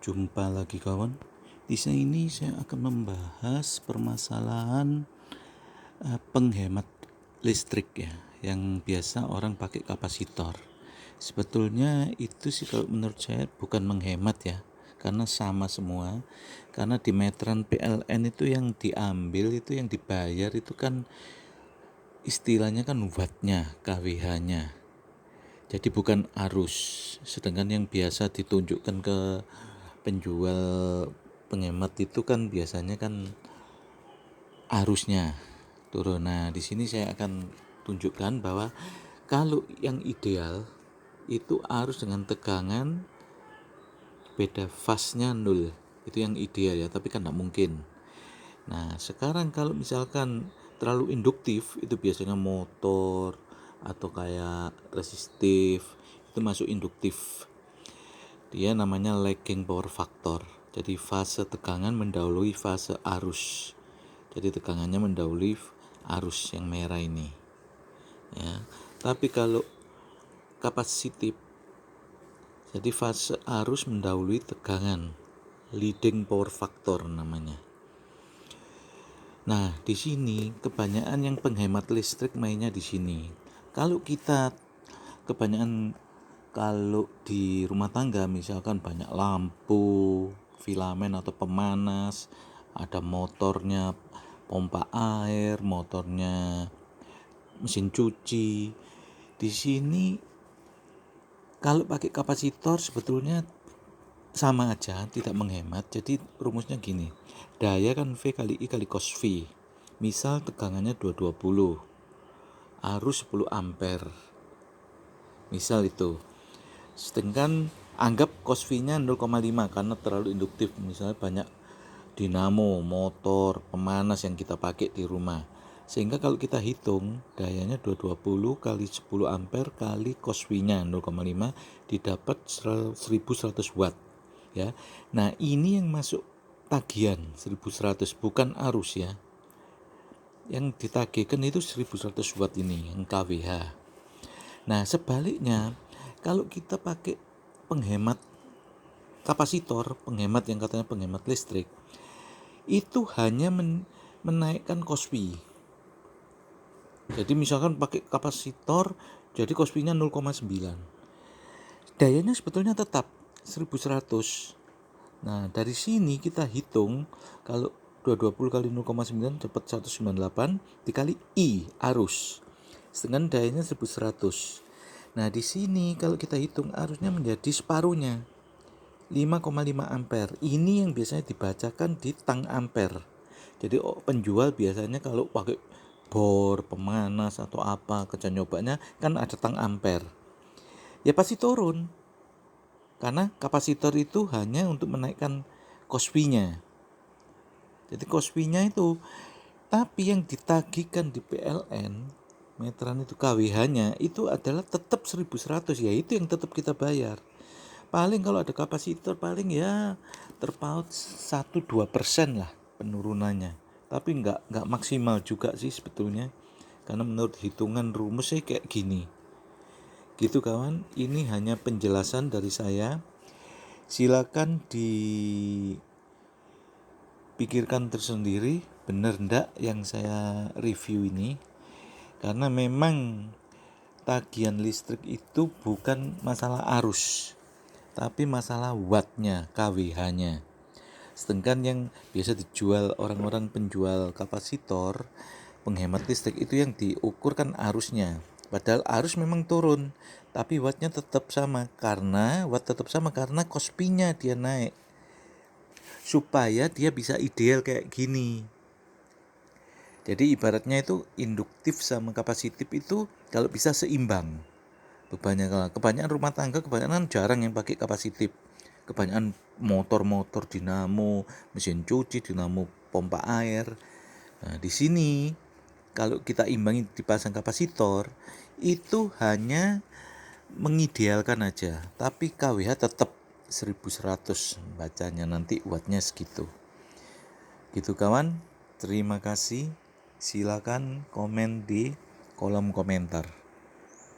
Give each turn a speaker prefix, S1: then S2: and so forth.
S1: Jumpa lagi kawan. Di sini saya akan membahas permasalahan penghemat listrik ya, yang biasa orang pakai kapasitor. Sebetulnya itu sih kalau menurut saya bukan menghemat ya, karena sama semua. Karena di meteran PLN itu yang diambil, itu yang dibayar itu kan istilahnya kan wattnya, kWh-nya. Jadi bukan arus. Sedangkan yang biasa ditunjukkan ke penjual penghemat itu kan biasanya kan arusnya turun. Nah, di sini saya akan tunjukkan bahwa kalau yang ideal itu arus dengan tegangan beda fase-nya 0. Itu yang ideal ya, tapi kan tidak mungkin. Nah, sekarang kalau misalkan terlalu induktif, itu biasanya motor atau kayak resistif, itu masuk induktif. Dia namanya lagging power factor. Jadi fase tegangan mendahului fase arus. Jadi tegangannya mendahului arus yang merah ini. Ya. Tapi kalau kapasitif, jadi fase arus mendahului tegangan, leading power factor namanya. Nah, di sini kebanyakan yang penghemat listrik mainnya di sini. Kalau di rumah tangga misalkan banyak lampu, filamen atau pemanas, ada motornya pompa air, motornya mesin cuci. Di sini kalau pakai kapasitor sebetulnya sama aja, tidak menghemat. Jadi rumusnya gini, daya kan V kali I kali cos V. Misal tegangannya 220, arus 10 ampere, misal itu. Sedangkan anggap cos V-nya 0,5 karena terlalu induktif. Misalnya banyak dinamo, motor, pemanas yang kita pakai di rumah. Sehingga kalau kita hitung dayanya 220 kali 10 ampere kali cos V-nya 0,5 didapat 1100 watt ya. Nah, ini yang masuk tagihan 1100, bukan arus ya. Yang ditagihkan itu 1100 watt ini yang kWh. Nah, sebaliknya kalau kita pakai penghemat kapasitor, penghemat yang katanya penghemat listrik, itu hanya menaikkan cos V. Jadi misalkan pakai kapasitor, jadi cos V-nya 0,9. Dayanya sebetulnya tetap 1100. Nah, dari sini kita hitung kalau 220 kali 0,9 dapat 198 dikali I arus. Sedangkan dayanya 1100. Nah, di sini kalau kita hitung arusnya menjadi separuhnya 5,5 ampere. Ini yang biasanya dibacakan di tang ampere. Jadi penjual biasanya kalau pakai bor, pemanas atau apa, kerja nyobanya kan ada tang ampere. Ya pasti turun. Karena kapasitor itu hanya untuk menaikkan cos V-nya. Jadi cos V-nya itu, tapi yang ditagihkan di PLN meteran itu kWh-nya itu adalah tetap 1100, yaitu yang tetap kita bayar. Paling kalau ada kapasitor paling ya terpaut 1-2% lah penurunannya. Tapi nggak maksimal juga sih sebetulnya. Karena menurut hitungan rumus saya kayak gini. Gitu kawan, ini hanya penjelasan dari saya. Silakan dipikirkan tersendiri benar ndak yang saya review ini. Karena memang tagihan listrik itu bukan masalah arus, tapi masalah wattnya, kWh-nya. Sedangkan yang biasa dijual orang-orang penjual kapasitor, penghemat listrik itu yang diukur kan arusnya. Padahal arus memang turun, tapi wattnya tetap sama. Karena watt tetap sama karena cos P-nya dia naik. Supaya dia bisa ideal kayak gini. Jadi ibaratnya itu induktif sama kapasitif itu kalau bisa seimbang bebannya. Kebanyakan rumah tangga kebanyakan jarang yang pakai kapasitif. Kebanyakan motor-motor dinamo, mesin cuci, dinamo pompa air. Nah, di sini kalau kita imbangi dipasang kapasitor itu hanya mengidealkan aja, tapi kWh tetap 1100 bacanya, nanti wattnya segitu. Gitu kawan, terima kasih. Silakan komen di kolom komentar.